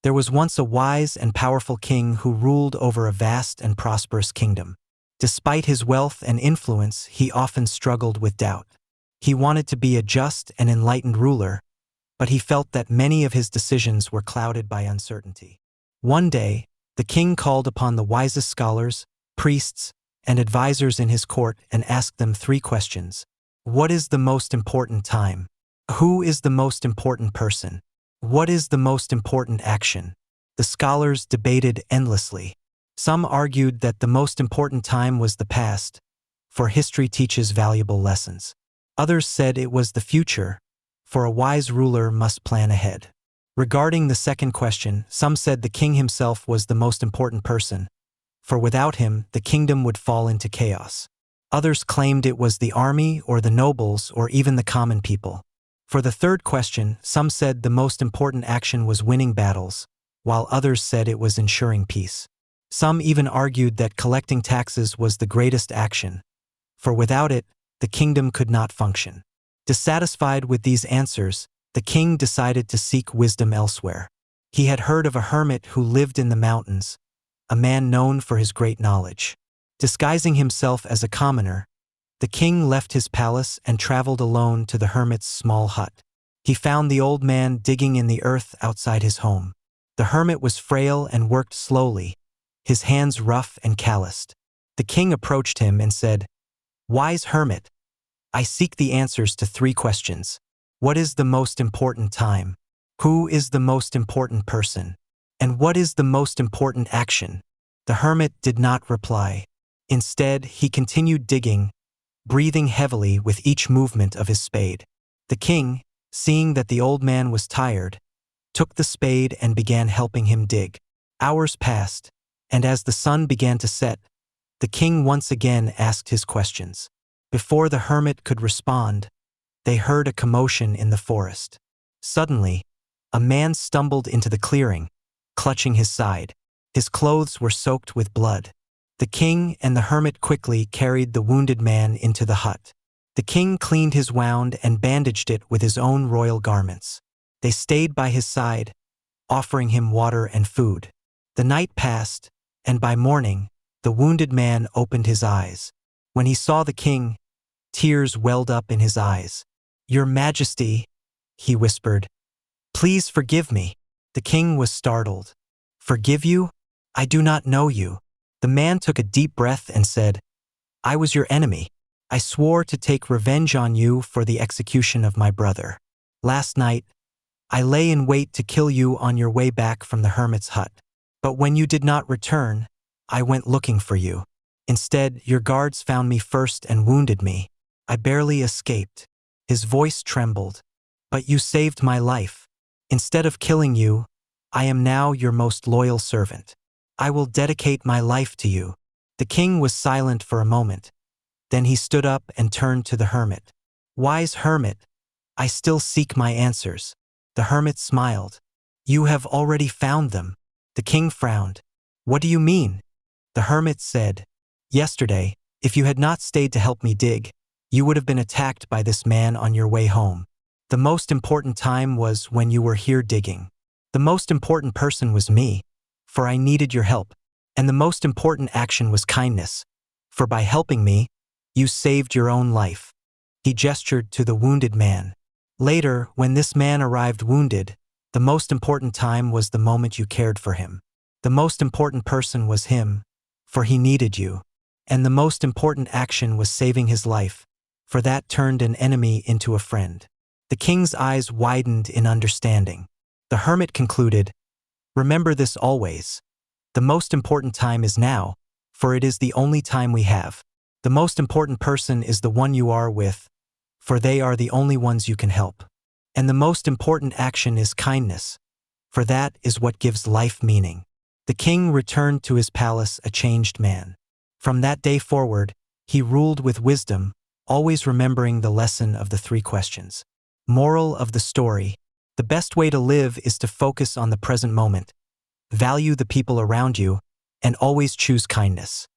There was once a wise and powerful king who ruled over a vast and prosperous kingdom. Despite his wealth and influence, he often struggled with doubt. He wanted to be a just and enlightened ruler, but he felt that many of his decisions were clouded by uncertainty. One day, the king called upon the wisest scholars, priests, and advisors in his court and asked them 3 questions. What is the most important time? Who is the most important person? What is the most important action? The scholars debated endlessly. Some argued that the most important time was the past, for history teaches valuable lessons. Others said it was the future, for a wise ruler must plan ahead. Regarding the second question, some said the king himself was the most important person, for without him, the kingdom would fall into chaos. Others claimed it was the army or the nobles or even the common people. For the third question, some said the most important action was winning battles, while others said it was ensuring peace. Some even argued that collecting taxes was the greatest action, for without it, the kingdom could not function. Dissatisfied with these answers, the king decided to seek wisdom elsewhere. He had heard of a hermit who lived in the mountains, a man known for his great knowledge. Disguising himself as a commoner, the king left his palace and traveled alone to the hermit's small hut. He found the old man digging in the earth outside his home. The hermit was frail and worked slowly, his hands rough and calloused. The king approached him and said, "Wise hermit, I seek the answers to 3 questions. What is the most important time? Who is the most important person? And what is the most important action?" The hermit did not reply. Instead, he continued digging, breathing heavily with each movement of his spade. The king, seeing that the old man was tired, took the spade and began helping him dig. Hours passed, and as the sun began to set, the king once again asked his questions. Before the hermit could respond, they heard a commotion in the forest. Suddenly, a man stumbled into the clearing, clutching his side. His clothes were soaked with blood. The king and the hermit quickly carried the wounded man into the hut. The king cleaned his wound and bandaged it with his own royal garments. They stayed by his side, offering him water and food. The night passed, and by morning, the wounded man opened his eyes. When he saw the king, tears welled up in his eyes. "Your Majesty," he whispered, "please forgive me." The king was startled. "Forgive you? I do not know you." The man took a deep breath and said, "I was your enemy. I swore to take revenge on you for the execution of my brother. Last night, I lay in wait to kill you on your way back from the hermit's hut. But when you did not return, I went looking for you. Instead, your guards found me first and wounded me. I barely escaped." His voice trembled. "But you saved my life. Instead of killing you, I am now your most loyal servant. I will dedicate my life to you." The king was silent for a moment. Then he stood up and turned to the hermit. "Wise hermit, I still seek my answers." The hermit smiled. "You have already found them." The king frowned. "What do you mean?" The hermit said, "Yesterday, if you had not stayed to help me dig, you would have been attacked by this man on your way home. The most important time was when you were here digging. The most important person was me, for I needed your help. And the most important action was kindness, for by helping me, you saved your own life." He gestured to the wounded man. "Later, when this man arrived wounded, the most important time was the moment you cared for him. The most important person was him, for he needed you. And the most important action was saving his life, for that turned an enemy into a friend." The king's eyes widened in understanding. The hermit concluded, "Remember this always. The most important time is now, for it is the only time we have. The most important person is the one you are with, for they are the only ones you can help. And the most important action is kindness, for that is what gives life meaning." The king returned to his palace a changed man. From that day forward, he ruled with wisdom, always remembering the lesson of the 3 questions. Moral of the story: the best way to live is to focus on the present moment, value the people around you, and always choose kindness.